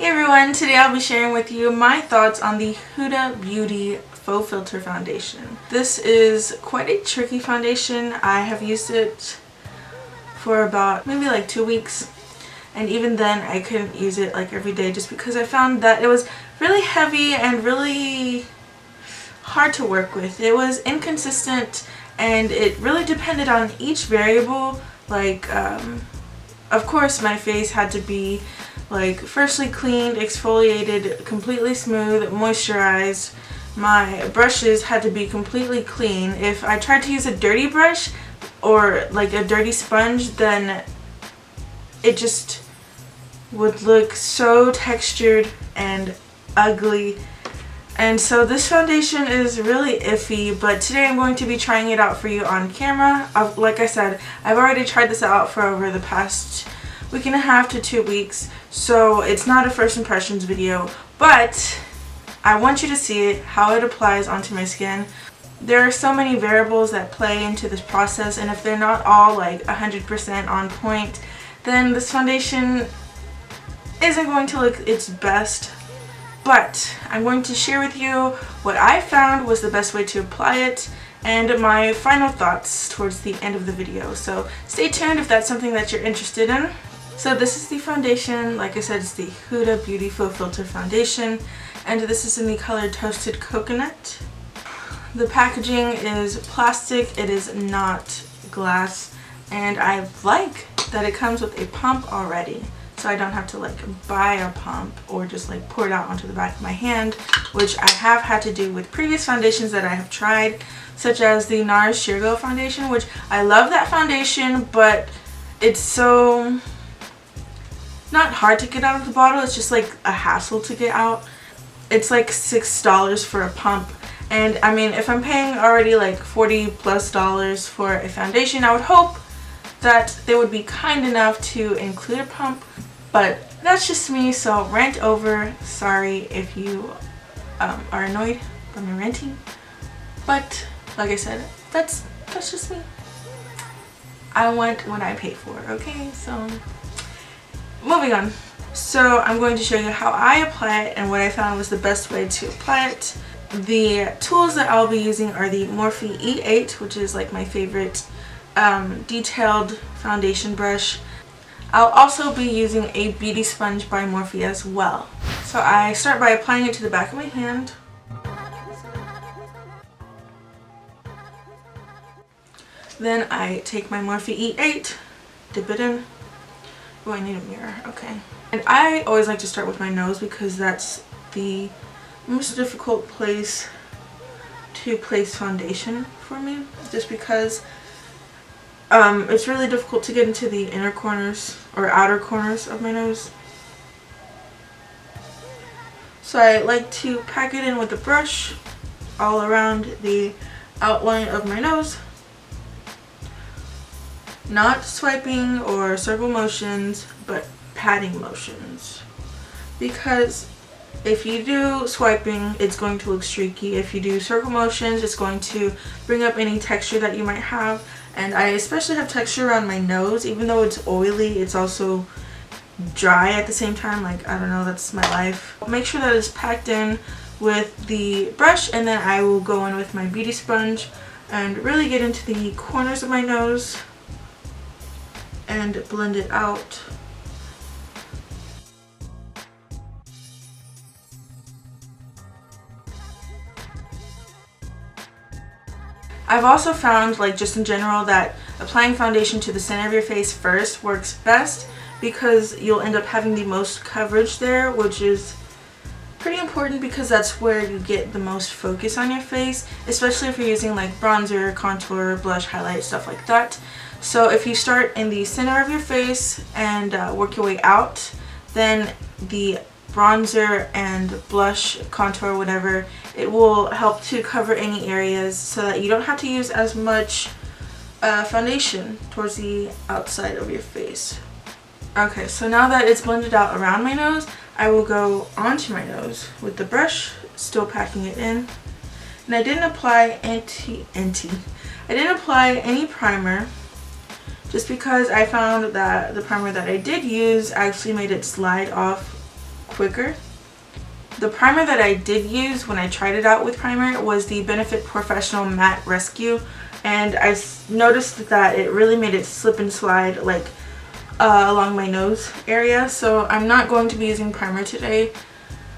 Hey everyone, today I'll be sharing with you my thoughts on the Huda Beauty Faux Filter Foundation. This is quite a tricky foundation. I have used it for about maybe like 2 weeks, and even then I couldn't use it like every day just because I found that it was really heavy and really hard to work with. It was inconsistent and it really depended on each variable. Like of course my face had to be like freshly cleaned, exfoliated, completely smooth, moisturized. My brushes had to be completely clean. If I tried to use a dirty brush or like a dirty sponge, then it just would look so textured and ugly. And so this foundation is really iffy, but today I'm going to be trying it out for you on camera. Like I said, I've already tried this out for over the past week and a half to 2 weeks, so it's not a first impressions video, but I want you to see how it applies onto my skin. There are so many variables that play into this process, and if they're not all like 100% on point, then this foundation isn't going to look its best. But I'm going to share with you what I found was the best way to apply it and my final thoughts towards the end of the video. So stay tuned if that's something that you're interested in. So this is the foundation. Like I said, it's the Huda Beauty Faux Filter Foundation, and this is in the color Toasted Coconut. The packaging is plastic, it is not glass, and I like that it comes with a pump already. So I don't have to like buy a pump or just like pour it out onto the back of my hand, which I have had to do with previous foundations that I have tried, such as the NARS Sheer Glow foundation, which I love that foundation, but it's so not hard to get out of the bottle, it's just like a hassle to get out. It's like $6 for a pump, and I mean, if I'm paying already like $40+ for a foundation, I would hope that they would be kind enough to include a pump. But that's just me, so rant over. Sorry if you are annoyed by me ranting, but like I said, that's just me. I want what I pay for, okay? So moving on. So I'm going to show you how I apply it and what I found was the best way to apply it. The tools that I'll be using are the Morphe E8, which is like my favorite detailed foundation brush. I'll also be using a beauty sponge by Morphe as well. So I start by applying it to the back of my hand. Then I take my Morphe E8, dip it in. Oh, I need a mirror, okay. And I always like to start with my nose because that's the most difficult place to place foundation for me, just because it's really difficult to get into the inner corners or outer corners of my nose. So I like to pack it in with the brush all around the outline of my nose. Not swiping or circle motions, but patting motions. Because if you do swiping, it's going to look streaky. If you do circle motions, it's going to bring up any texture that you might have. And I especially have texture around my nose. Even though it's oily, it's also dry at the same time. Like, I don't know, that's my life. Make sure that it's packed in with the brush, and then I will go in with my beauty sponge and really get into the corners of my nose and blend it out. I've also found, like just in general, that applying foundation to the center of your face first works best because you'll end up having the most coverage there, which is pretty important because that's where you get the most focus on your face, especially if you're using like bronzer, contour, blush, highlight, stuff like that. So if you start in the center of your face and work your way out, then the bronzer and blush, contour, whatever, it will help to cover any areas so that you don't have to use as much foundation towards the outside of your face. Okay, so now that it's blended out around my nose, I will go onto my nose with the brush, still packing it in. And I didn't apply any primer, just because I found that the primer that I did use actually made it slide off quicker. The primer that I did use when I tried it out with primer was the Benefit Professional Matte Rescue, and I noticed that it really made it slip and slide like along my nose area, so I'm not going to be using primer today.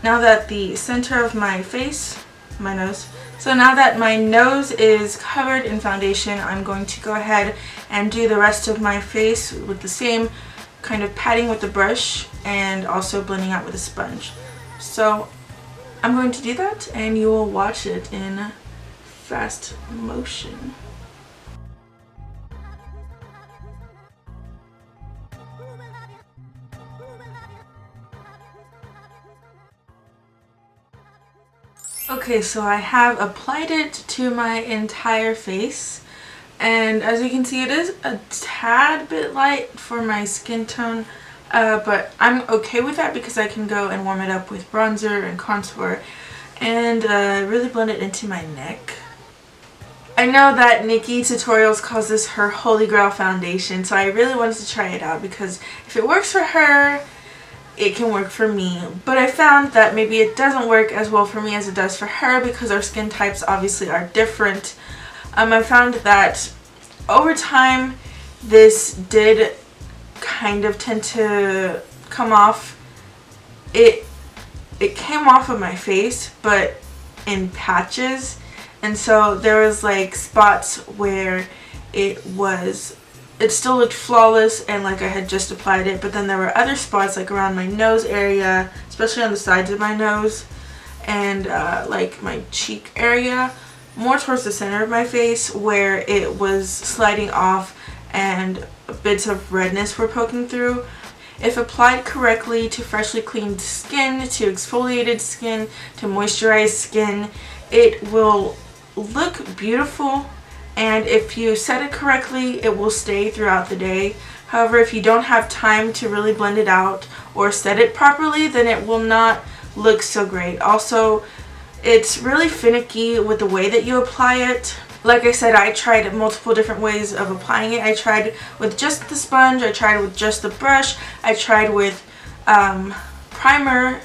Now that the center of my face, my nose, so now that my nose is covered in foundation, I'm going to go ahead and do the rest of my face with the same kind of patting with the brush and also blending out with a sponge. So I'm going to do that and you will watch it in fast motion. Okay, so I have applied it to my entire face, and as you can see it is a tad bit light for my skin tone, but I'm okay with that because I can go and warm it up with bronzer and contour and really blend it into my neck. I know that Nikki Tutorials calls this her holy grail foundation, so I really wanted to try it out because if it works for her, it can work for me. But I found that maybe it doesn't work as well for me as it does for her because our skin types obviously are different. I found that over time this did kind of tend to come off. It came off of my face, but in patches, and so there was like spots where it still looked flawless and like I had just applied it, but then there were other spots like around my nose area, especially on the sides of my nose, and like my cheek area, more towards the center of my face, where it was sliding off and bits of redness were poking through. If applied correctly to freshly cleaned skin, to exfoliated skin, to moisturized skin, it will look beautiful. And if you set it correctly, it will stay throughout the day. However, if you don't have time to really blend it out or set it properly, then it will not look so great. Also, it's really finicky with the way that you apply it. Like I said, I tried multiple different ways of applying it. I tried with just the sponge, I tried with just the brush, I tried with primer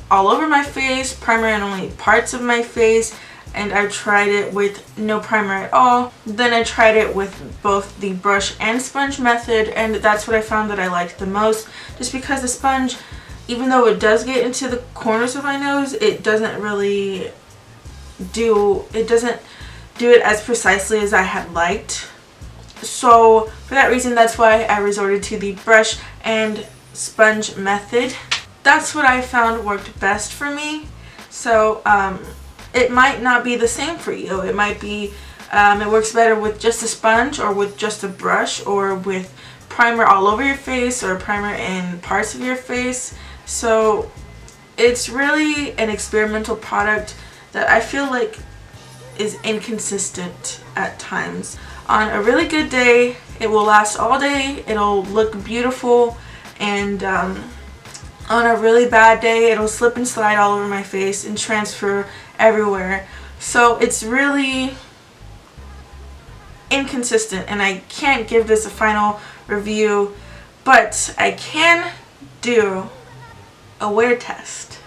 all over my face, primer in only parts of my face, and I tried it with no primer at all. Then I tried it with both the brush and sponge method, and that's what I found that I liked the most, just because the sponge, even though it does get into the corners of my nose, it doesn't do it as precisely as I had liked. So for that reason, that's why I resorted to the brush and sponge method. That's what I found worked best for me. So it might not be the same for you. It might be it works better with just a sponge or with just a brush or with primer all over your face or primer in parts of your face. So it's really an experimental product that I feel like is inconsistent at times. On a really good day, it will last all day, it'll look beautiful, and on a really bad day, it'll slip and slide all over my face and transfer everywhere. So it's really inconsistent, and I can't give this a final review, but I can do a wear test.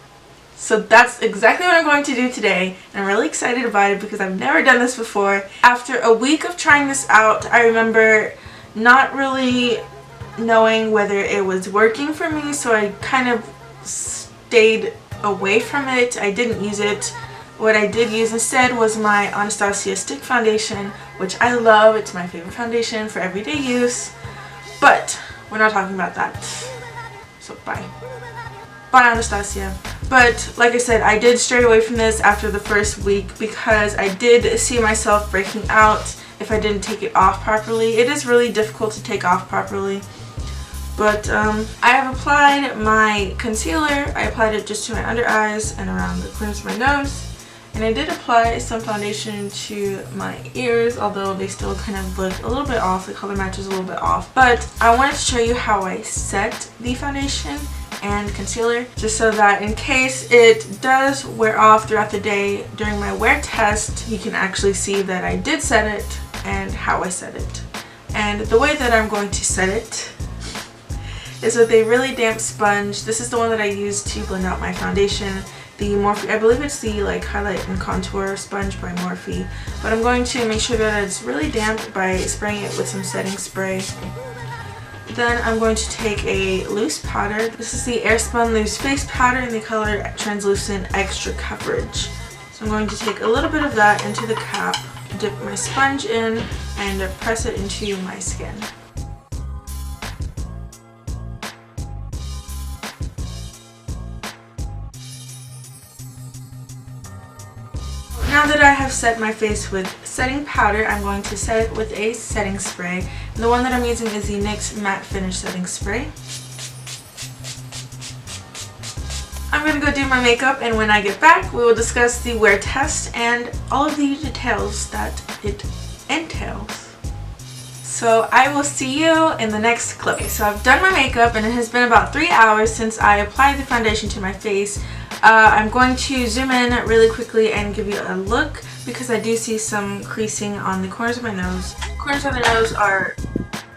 So that's exactly what I'm going to do today, and I'm really excited about it because I've never done this before. After a week of trying this out, I remember not really knowing whether it was working for me, so I kind of stayed away from it. I didn't use it. What I did use instead was my Anastasia Stick Foundation, which I love. It's my favorite foundation for everyday use, but we're not talking about that. So bye. Bye, Anastasia. But like I said, I did stray away from this after the first week because I did see myself breaking out if I didn't take it off properly. It is really difficult to take off properly. But I have applied my concealer. I applied it just to my under eyes and around the corners of my nose. And I did apply some foundation to my ears, although they still kind of look a little bit off. The color match is a little bit off. But I wanted to show you how I set the foundation and concealer, just so that in case it does wear off throughout the day during my wear test, you can actually see that I did set it and how I set it. And the way that I'm going to set it is with a really damp sponge. This is the one that I use to blend out my foundation. The Morphe, I believe it's the like highlight and contour sponge by Morphe, but I'm going to make sure that it's really damp by spraying it with some setting spray. Then I'm going to take a loose powder. This is the Airspun Loose Face Powder in the color Translucent Extra Coverage. So I'm going to take a little bit of that into the cap, dip my sponge in, and press it into my skin. Now that I have set my face with setting powder, I'm going to set it with a setting spray. And the one that I'm using is the NYX Matte Finish Setting Spray. I'm going to go do my makeup, and when I get back, we will discuss the wear test and all of the details that it entails. So I will see you in the next clip. Okay, so I've done my makeup, and it has been about 3 hours since I applied the foundation to my face. I'm going to zoom in really quickly and give you a look because I do see some creasing on the corners of my nose. The corners of the nose are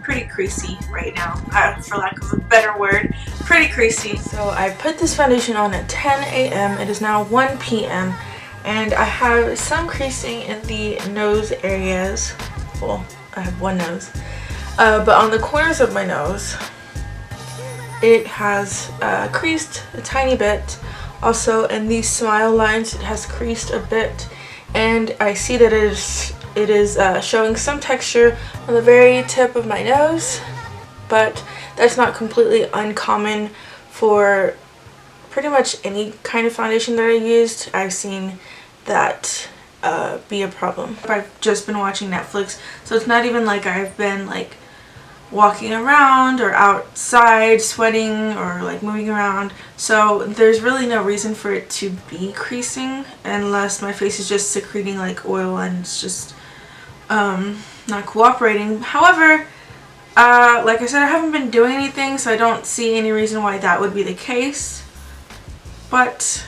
pretty creasy right now, for lack of a better word. Pretty creasy. So I put this foundation on at 10 a.m. It is now 1 p.m. and I have some creasing in the nose areas. Well, I have one nose. But on the corners of my nose, it has creased a tiny bit. Also in these smile lines, it has creased a bit, and I see that it is showing some texture on the very tip of my nose, but that's not completely uncommon for pretty much any kind of foundation that I used. I've seen that be a problem. I've just been watching Netflix, so it's not even like I've been like walking around or outside sweating or like moving around, so there's really no reason for it to be creasing unless my face is just secreting like oil and it's just not cooperating. However, like I said, I haven't been doing anything, so I don't see any reason why that would be the case. But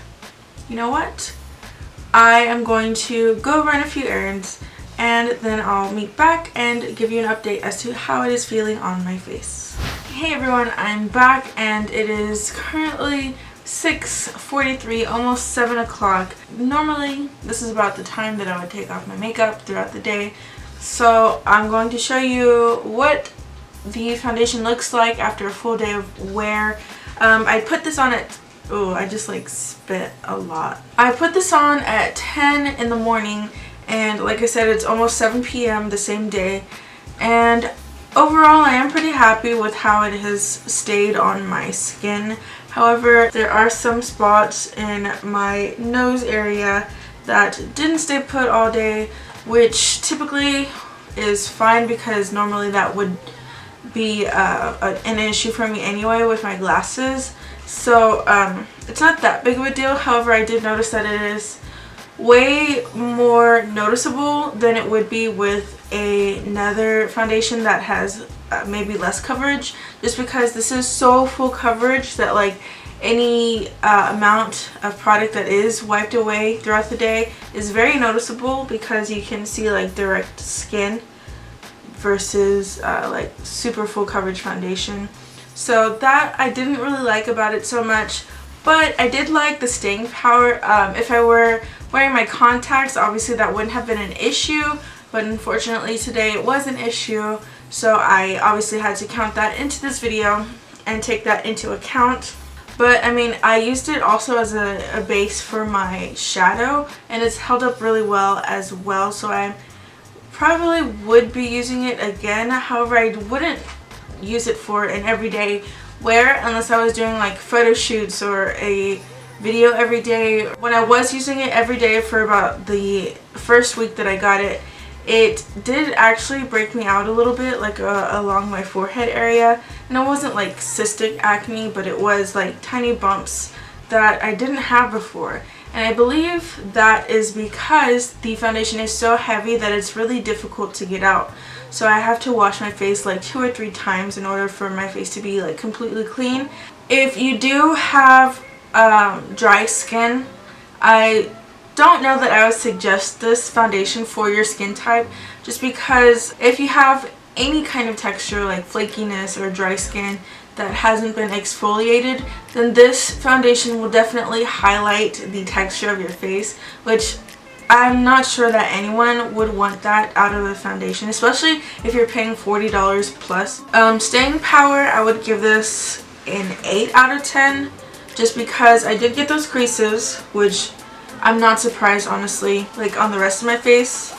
you know what, I am going to go run a few errands, and then I'll meet back and give you an update as to how it is feeling on my face. Hey everyone, I'm back, and it is currently 6:43, almost 7 o'clock. Normally this is about the time that I would take off my makeup throughout the day, so I'm going to show you what the foundation looks like after a full day of wear. I put this on at, oh, I just like spit a lot. I put this on at 10 in the morning, and like I said, it's almost 7 p.m. the same day, and overall I am pretty happy with how it has stayed on my skin. However, there are some spots in my nose area that didn't stay put all day, which typically is fine because normally that would be an issue for me anyway with my glasses. So it's not that big of a deal. However, I did notice that it is way more noticeable than it would be with another foundation that has maybe less coverage, just because this is so full coverage that like any amount of product that is wiped away throughout the day is very noticeable, because you can see like direct skin versus like super full coverage foundation. So that I didn't really like about it so much, but I did like the staying power. If I were wearing my contacts, obviously that wouldn't have been an issue, but unfortunately today it was an issue, so I obviously had to count that into this video and take that into account. But I mean, I used it also as a base for my shadow, and it's held up really well as well, so I probably would be using it again. However, I wouldn't use it for an everyday wear unless I was doing like photo shoots or a video every day. When I was using it every day for about the first week that I got it, it did actually break me out a little bit, like along my forehead area, and it wasn't like cystic acne, but it was like tiny bumps that I didn't have before. And I believe that is because the foundation is so heavy that it's really difficult to get out. So I have to wash my face like 2 or 3 times in order for my face to be like completely clean. If you do have dry skin, I don't know that I would suggest this foundation for your skin type, just because if you have any kind of texture like flakiness or dry skin, that hasn't been exfoliated, then this foundation will definitely highlight the texture of your face, which I'm not sure that anyone would want that out of a foundation, especially if you're paying $40 plus. Staying power, I would give this an 8 out of 10, just because I did get those creases, which I'm not surprised, honestly. Like on the rest of my face,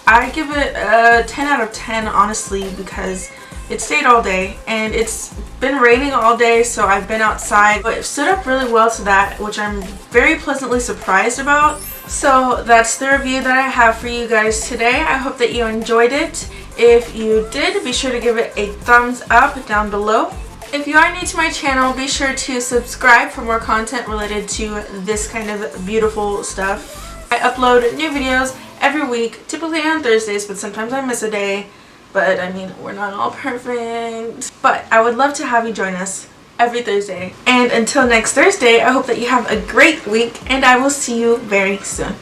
I give it a 10 out of 10, honestly, because it stayed all day and it's been raining all day, so I've been outside, but it stood up really well to that, which I'm very pleasantly surprised about. So that's the review that I have for you guys today. I hope that you enjoyed it. If you did, be sure to give it a thumbs up down below. If you are new to my channel, be sure to subscribe for more content related to this kind of beautiful stuff. I upload new videos every week, typically on Thursdays, but sometimes I miss a day. But I mean, we're not all perfect. But I would love to have you join us every Thursday. And until next Thursday, I hope that you have a great week, and I will see you very soon.